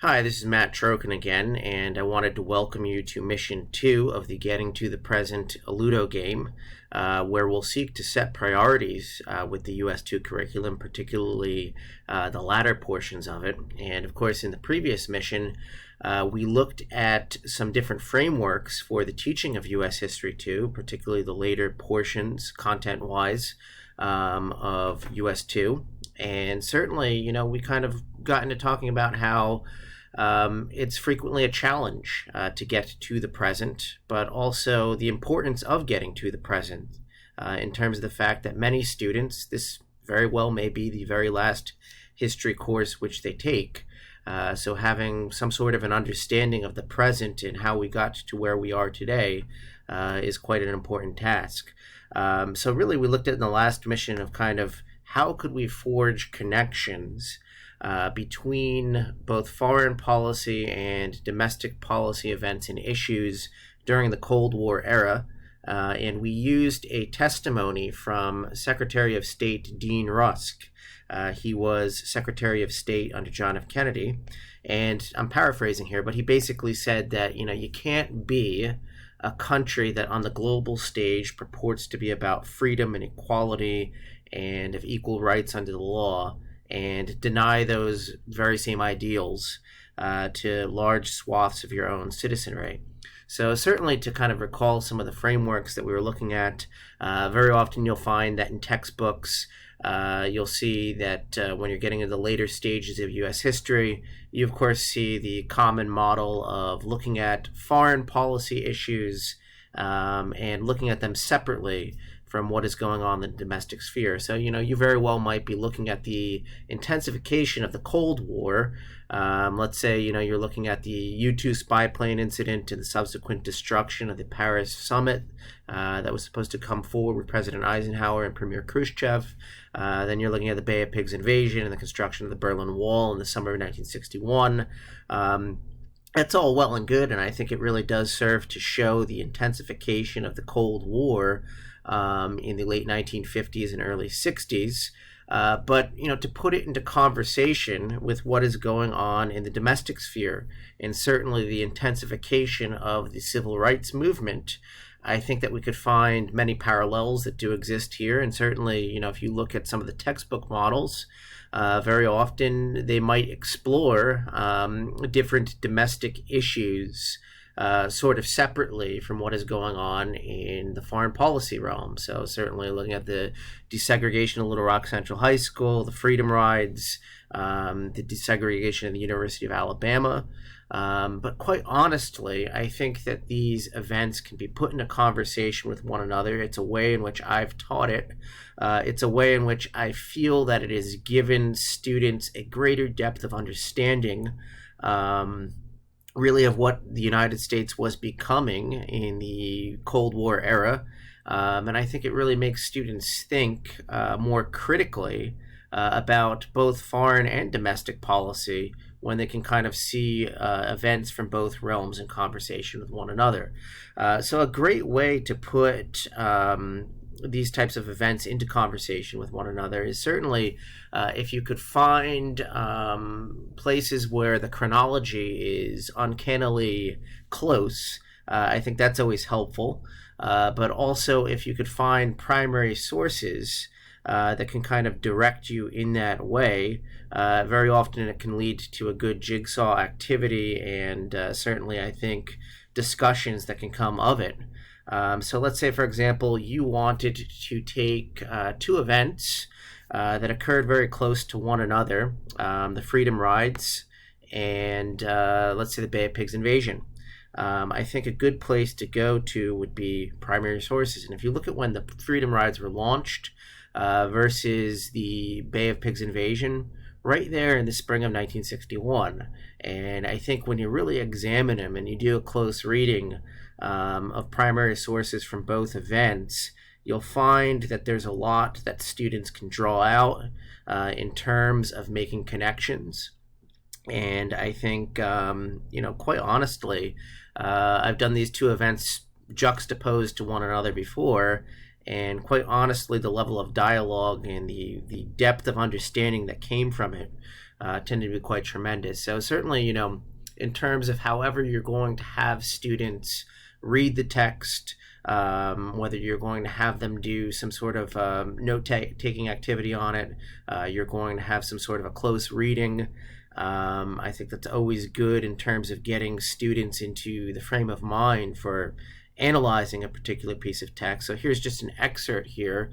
Hi, this is Matt Trokin again, and I wanted to welcome you to Mission 2 of the Getting to the Present Ludo game, where we'll seek to set priorities with the US2 curriculum, particularly the latter portions of it. And of course, in the previous mission, we looked at some different frameworks for the teaching of US History 2, particularly the later portions, content-wise, of US2. And certainly, we kind of got into talking about how it's frequently a challenge to get to the present, but also the importance of getting to the present in terms of the fact that many students, this very well may be the very last history course which they take. So having some sort of an understanding of the present and how we got to where we are today is quite an important task. So really we looked at in the last mission of kind of how could we forge connections between both foreign policy and domestic policy events and issues during the Cold War era. And we used a testimony from Secretary of State Dean Rusk. He was Secretary of State under John F. Kennedy. And I'm paraphrasing here, but he basically said that, you can't be a country that on the global stage purports to be about freedom and equality and of equal rights under the law and deny those very same ideals to large swaths of your own citizenry. So certainly to kind of recall some of the frameworks that we were looking at, very often you'll find that in textbooks, you'll see that when you're getting into the later stages of U.S. history, you of course see the common model of looking at foreign policy issues and looking at them separately from what is going on in the domestic sphere. So, you very well might be looking at the intensification of the Cold War. Let's say, you're looking at the U-2 spy plane incident and the subsequent destruction of the Paris summit that was supposed to come forward with President Eisenhower and Premier Khrushchev. Then you're looking at the Bay of Pigs invasion and the construction of the Berlin Wall in the summer of 1961. That's all well and good, and I think it really does serve to show the intensification of the Cold War in the late 1950s and early 60s. But, to put it into conversation with what is going on in the domestic sphere, and certainly the intensification of the civil rights movement, I think that we could find many parallels that do exist here. And certainly, if you look at some of the textbook models, very often they might explore different domestic issues sort of separately from what is going on in the foreign policy realm. So certainly looking at the desegregation of Little Rock Central High School, the Freedom Rides, the desegregation of the University of Alabama. But quite honestly, I think that these events can be put in a conversation with one another. It's a way in which I've taught it. It's a way in which I feel that it has given students a greater depth of understanding really of what the United States was becoming in the Cold War era. And I think it really makes students think more critically about both foreign and domestic policy when they can kind of see events from both realms in conversation with one another. So a great way to put these types of events into conversation with one another is certainly if you could find places where the chronology is uncannily close. I think that's always helpful. But also if you could find primary sources that can kind of direct you in that way, very often it can lead to a good jigsaw activity and certainly I think discussions that can come of it. So let's say, for example, you wanted to take two events that occurred very close to one another, the Freedom Rides and let's say the Bay of Pigs invasion. I think a good place to go to would be primary sources. And if you look at when the Freedom Rides were launched versus the Bay of Pigs invasion, right there in the spring of 1961. And I think when you really examine them and you do a close reading of primary sources from both events, you'll find that there's a lot that students can draw out in terms of making connections. And I think, quite honestly, I've done these two events juxtaposed to one another before, and quite honestly, the level of dialogue and the depth of understanding that came from it tend to be quite tremendous. So certainly, in terms of however you're going to have students read the text, whether you're going to have them do some sort of note-taking activity on it, you're going to have some sort of a close reading. I think that's always good in terms of getting students into the frame of mind for analyzing a particular piece of text. So here's just an excerpt here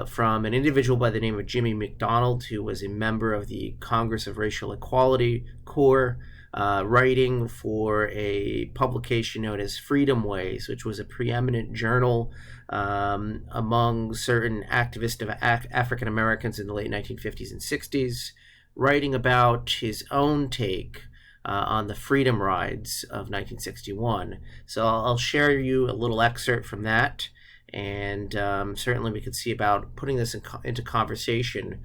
from an individual by the name of Jimmy McDonald, who was a member of the Congress of Racial Equality Corps, writing for a publication known as Freedom Ways, which was a preeminent journal among certain activists of African Americans in the late 1950s and 60s, writing about his own take on the Freedom Rides of 1961. So I'll share you a little excerpt from that, and certainly we can see about putting this into conversation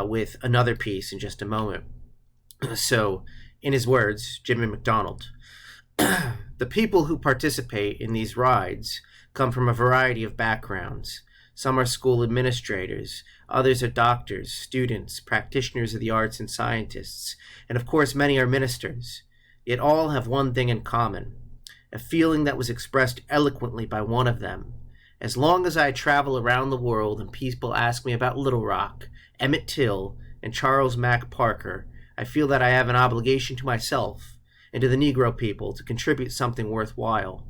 with another piece in just a moment. So, in his words, Jimmy McDonald, the people who participate in these rides come from a variety of backgrounds. Some are school administrators, others are doctors, students, practitioners of the arts and scientists, and of course many are ministers. Yet all have one thing in common, a feeling that was expressed eloquently by one of them. As long as I travel around the world and people ask me about Little Rock, Emmett Till, and Charles Mack Parker, I feel that I have an obligation to myself and to the Negro people to contribute something worthwhile.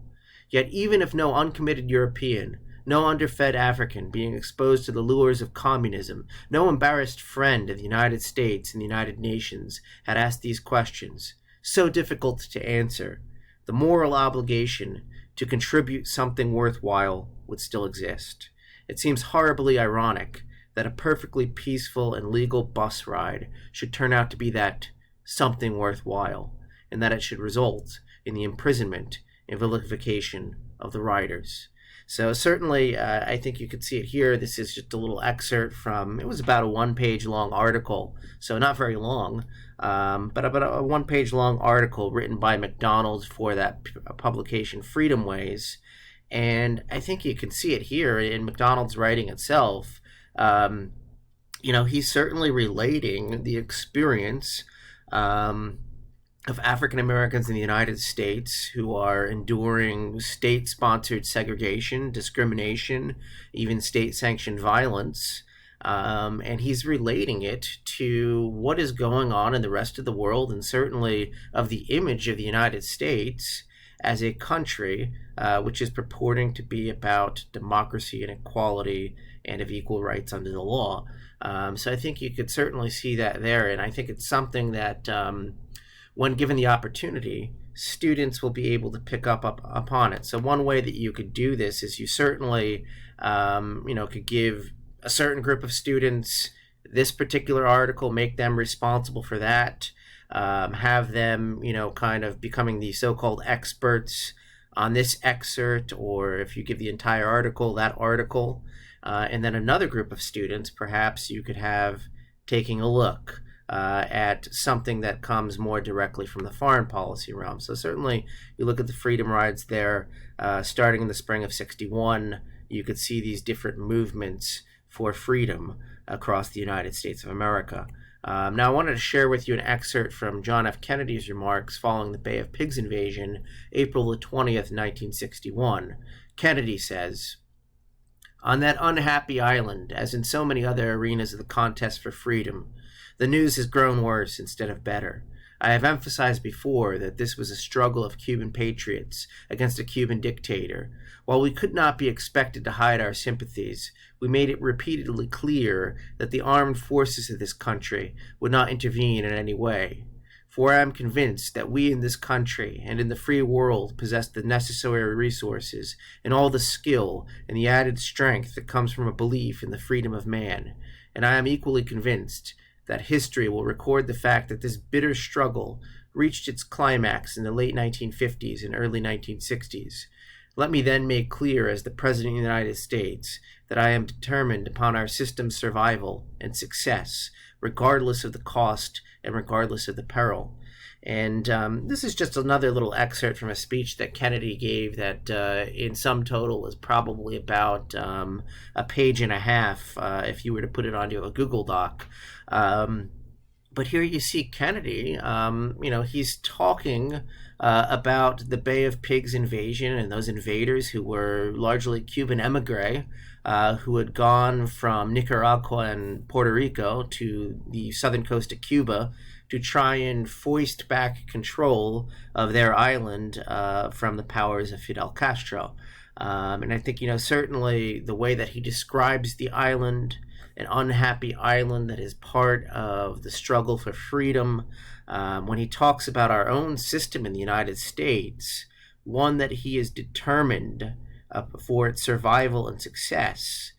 Yet even if no uncommitted European, no underfed African being exposed to the lures of communism, no embarrassed friend of the United States and the United Nations had asked these questions, so difficult to answer, the moral obligation to contribute something worthwhile would still exist. It seems horribly ironic that a perfectly peaceful and legal bus ride should turn out to be that something worthwhile, and that it should result in the imprisonment and vilification of the riders. So certainly, I think you could see it here. This is just a little excerpt from, it was about a one-page long article, so not very long, but about a one-page long article written by McDonald for that publication, Freedom Ways. And I think you can see it here in McDonald's writing itself. He's certainly relating the experience of African Americans in the United States who are enduring state-sponsored segregation, discrimination, even state-sanctioned violence, and he's relating it to what is going on in the rest of the world, and certainly of the image of the United States as a country which is purporting to be about democracy and equality and of equal rights under the law. So I think you could certainly see that there, and I think it's something that when given the opportunity, students will be able to pick up upon it. So one way that you could do this is you certainly, could give a certain group of students this particular article, make them responsible for that, have them, kind of becoming the so-called experts on this excerpt, or if you give the entire article, that article, and then another group of students, perhaps you could have taking a look at something that comes more directly from the foreign policy realm. So certainly you look at the Freedom Rides there, starting in the spring of '61, you could see these different movements for freedom across the United States of America. Now I wanted to share with you an excerpt from John F. Kennedy's remarks following the Bay of Pigs invasion, April the 20th, 1961. Kennedy says, "On that unhappy island, as in so many other arenas of the contest for freedom, the news has grown worse instead of better. I have emphasized before that this was a struggle of Cuban patriots against a Cuban dictator. While we could not be expected to hide our sympathies, we made it repeatedly clear that the armed forces of this country would not intervene in any way. For I am convinced that we in this country and in the free world possess the necessary resources and all the skill and the added strength that comes from a belief in the freedom of man. And I am equally convinced that history will record the fact that this bitter struggle reached its climax in the late 1950s and early 1960s. Let me then make clear as the President of the United States that I am determined upon our system's survival and success, regardless of the cost and regardless of the peril." And this is just another little excerpt from a speech that Kennedy gave that in sum total is probably about a page and a half if you were to put it onto a Google Doc. But here you see Kennedy, he's talking about the Bay of Pigs invasion and those invaders who were largely Cuban emigre, who had gone from Nicaragua and Puerto Rico to the southern coast of Cuba to try and foist back control of their island from the powers of Fidel Castro. And I think, certainly the way that he describes the island, an unhappy island that is part of the struggle for freedom. When he talks about our own system in the United States, one that he is determined for its survival and success,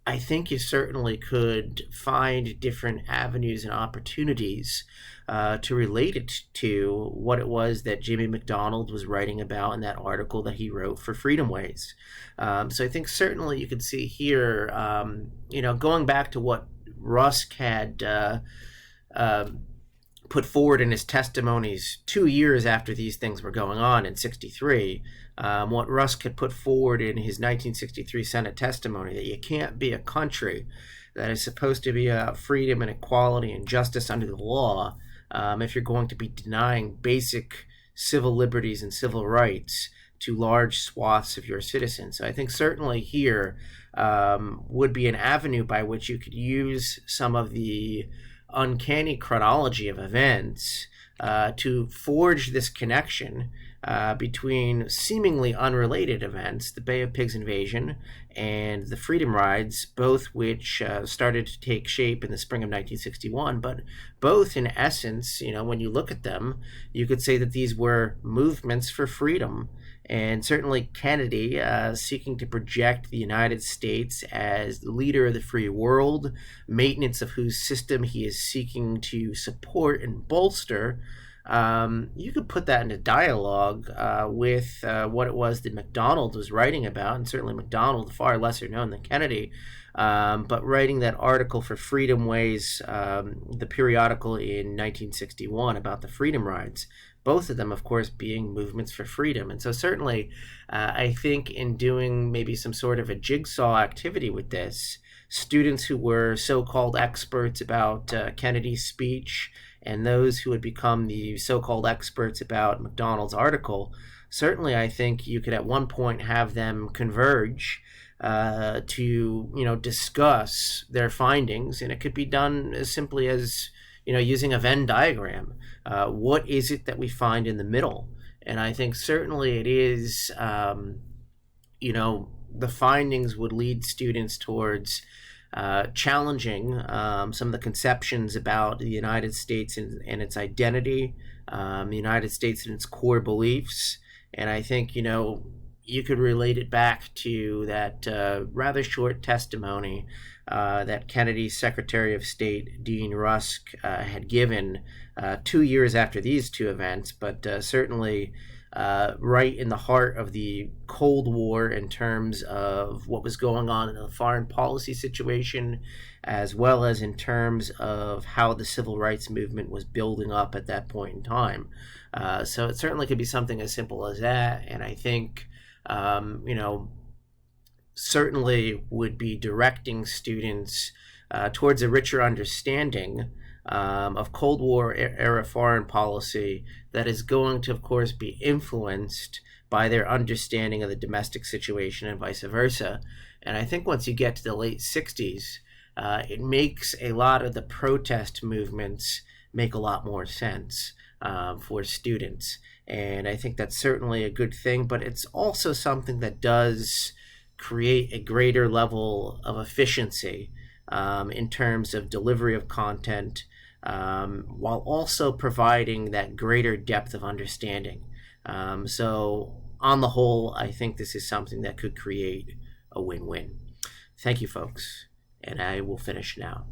I think you certainly could find different avenues and opportunities to relate it to what it was that Jimmy McDonald was writing about in that article that he wrote for Freedom Ways. So I think certainly you could see here, going back to what Rusk had put forward in his testimonies 2 years after these things were going on in 63, what Rusk had put forward in his 1963 Senate testimony, that you can't be a country that is supposed to be about freedom and equality and justice under the law if you're going to be denying basic civil liberties and civil rights to large swaths of your citizens. So I think certainly here would be an avenue by which you could use some of the uncanny chronology of events to forge this connection between seemingly unrelated events, the Bay of Pigs invasion and the Freedom Rides, both which started to take shape in the spring of 1961, but both in essence, when you look at them, you could say that these were movements for freedom. And certainly Kennedy, seeking to project the United States as the leader of the free world, maintenance of whose system he is seeking to support and bolster, you could put that into dialogue with what it was that McDonald was writing about, and certainly McDonald, far lesser known than Kennedy, but writing that article for Freedom Ways, the periodical in 1961 about the Freedom Rides. Both of them, of course, being movements for freedom. And so certainly, I think in doing maybe some sort of a jigsaw activity with this, students who were so-called experts about Kennedy's speech and those who had become the so-called experts about McDonald's article, certainly I think you could at one point have them converge to, discuss their findings. And it could be done as simply as, using a Venn diagram. What is it that we find in the middle? And I think certainly it is, the findings would lead students towards challenging some of the conceptions about the United States and its identity, the United States and its core beliefs. And I think, you could relate it back to that rather short testimony that Kennedy's Secretary of State, Dean Rusk, had given 2 years after these two events, but certainly right in the heart of the Cold War in terms of what was going on in the foreign policy situation, as well as in terms of how the civil rights movement was building up at that point in time. So it certainly could be something as simple as that, and I think certainly would be directing students towards a richer understanding of Cold War era foreign policy that is going to, of course, be influenced by their understanding of the domestic situation and vice versa. And I think once you get to the late 60s, it makes a lot of the protest movements make a lot more sense for students. And I think that's certainly a good thing, but it's also something that does create a greater level of efficiency in terms of delivery of content, while also providing that greater depth of understanding. So on the whole, I think this is something that could create a win-win. Thank you, folks, and I will finish now.